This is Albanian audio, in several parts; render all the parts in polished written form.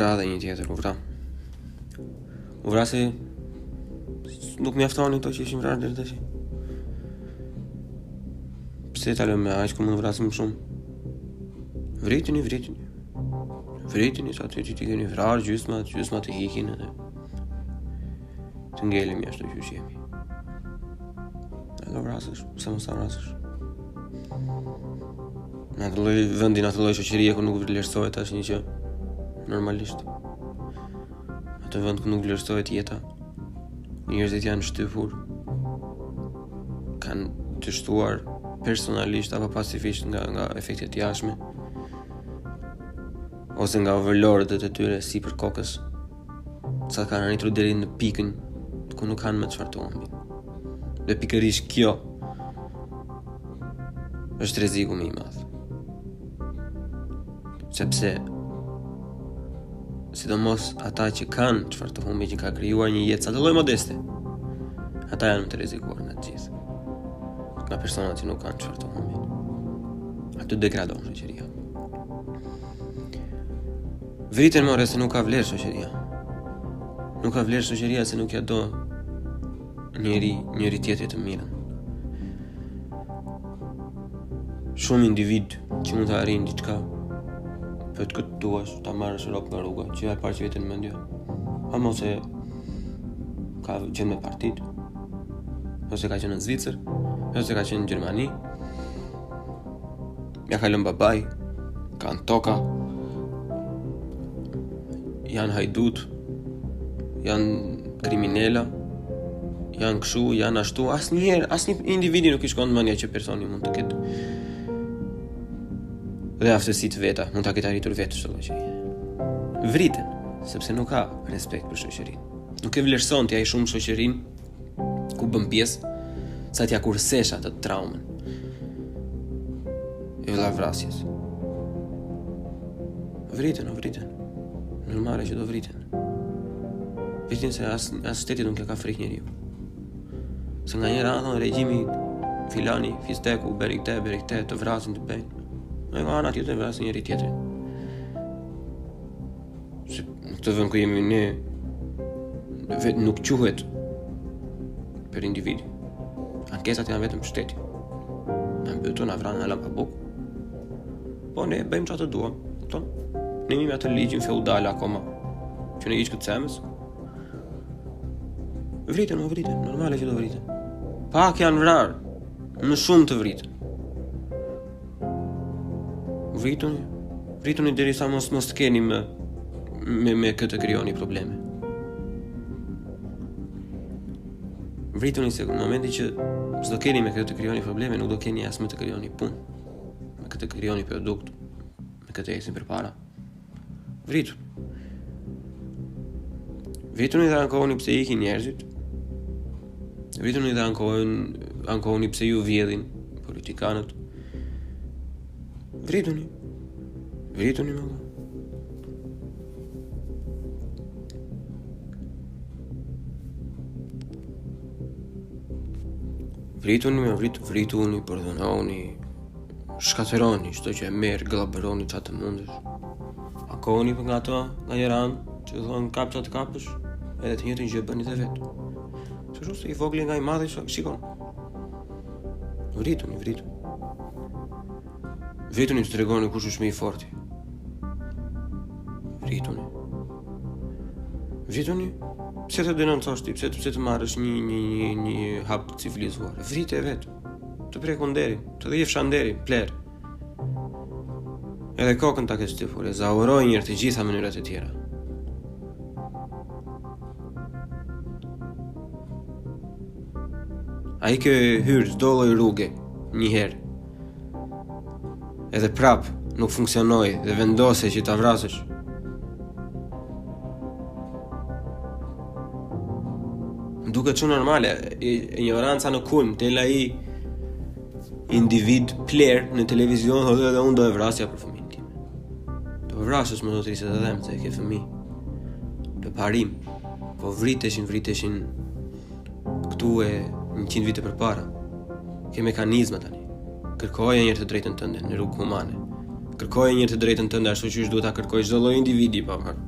vra dhe një tjetër u vra. U vra se nuk mjaftoni to që ishin vrarë deri tash. Pse ta lëmë aq ku mund vrasim shumë? Vritini sa të që ti keni vrarë gjysma të hikin edhe të ngelemi ashtu që jemi. Edhe vrasësh, pse mos ta vrasësh? Në atë lloj vendin, atë lloj shoqërie ku nuk vlerësohet tash një gjë normalisht. Atë vend ku nuk vlerësohet jeta. Njerëzit janë shtypur, kanë dështuar personalisht apo pasifisht nga efektet jashtme, ose nga overlordët e tyre sipër kokës, sa kanë arritur deri në pikën ku nuk kanë më çfarë të humbin. Dhe pikërisht kjo është rreziku më i madh. Sepse sidomos ata që kanë çfarë të humbin, që ka krijuar një jetë sa të lloj modeste, ata janë më të rrezikuar nga të gjithë. Nga personat që nuk kanë çfarë të humbin. Aty degradon shoqëria. Vriten more se nuk ka vlerë shoqëria. Nuk ka vlerë shoqëria se nuk ja do njëri tjetrit të mirën. Shumë individ që mund të arrijnë diçka, për të këtë duash, ta marrësh rrok nga rruga, që ja parë që vetën mendja. Ama ose ka qenë me partit, ose ka qenë në Zvicër, ose ka qenë në Gjermani, ja ka lënë babaj, kanë toka, janë hajdut, janë kriminela, janë kështu, janë ashtu. Asnjë individi nuk i shkon në mendja që personi mund të ketë dhe aftësi të veta, mund ta ketë arritur vetë çdo gjë. Vriten, sepse nuk ka respekt për shoqërinë. Nuk e vlerëson ti ai shumë shoqërinë ku bën pjesë, sa t'ja kursesh atë traumën e vrasjes. Vriten. Normale që do vriten. Vriten se as shteti nuk ka frikë njeriu. Se nga njëra anë regjimi filani, fisteku, berikte, të vrasin të bëjnë. Nga ana tjetër vrasin njëri tjetrin. Se në këtë vend ku jemi ne, vetë nuk quhet për individi. Ankesat janë vetëm shteti. Na mbytu, na vranë, na lëmë pa bukë. Po ne bëjmë çfarë duam. Ne jemi atë ligjin feudal akoma, që ne hiç këtë semës. Vriten, normale që do vriten. Pak janë vrarë, në shumë të vriten. Vrituni derisa mos të keni me këtë krijoni probleme. Vrituni se në momentin që s'do keni me këtë krijoni probleme, nuk do keni as me të krijoni punë, me këtë krijoni produkt, me këtë ecni përpara. Vrituni dhe ankohuni pse ikin njerëzit. Vrituni dhe ankohuni pse ju vjedhin politikanët. Vrituni më. Vrituni, përdhunoni, shkateroni, çdo që e merr, gllabëroni çfarë të mundesh. Ankohuni për nga ato, nga njëra anë, që thonë kap çfarë të kapësh, edhe të njëjtën gjë bëni dhe vetë. Kështu se i vogli nga i madhi, shikon. Vrituni. Vrituni të tregoni kush është më i forti. Vrituni. Pse të denoncosh ti, pse të marrësh një hap të civilizuar. Vrite vetë. Të prekun deri, të dhe jefshan deri, pler. Edhe kokën ta kesh shtypur, e zauroj njërë të gjitha mënyrat e tjera. Ai që hyrë çdo lloj rruge një herë, edhe prap nuk funksionoi dhe vendose që ta vrasësh. Duket shumë normale, ignoranca në kulm, tel ai individ pler në televizion, thotë edhe unë do e vrasja për fëmijën tim. Do e vrasësh më do të risë edhe them se ke fëmijë. Të parim, po vriteshin këtu e 100 vite përpara. Ke mekanizma tani. Kërkoje njërë të drejtën tënde në rrugë humane. Kërkoje njërë të drejtën tënde ashtu që duhet ta kërkojë çdo lloj individi pa marrë.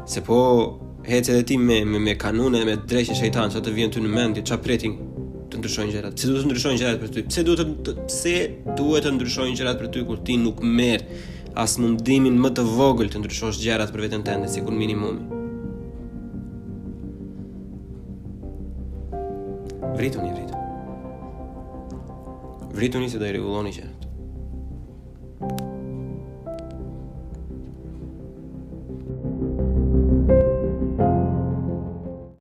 Se po hecet e ti me kanune, me drejshë shejtan, sa të vjen ty në mendje, qa pretin të ndryshojnë gjërat. Pse duhet të ndryshojnë gjërat për ty? Pse duhet të ndryshojnë gjërat për ty kur ti nuk merr as mundimin më të vogël të ndryshosh gjërat për veten tënde, sikur minimumi. Vrituni se do i rregulloni gjërat.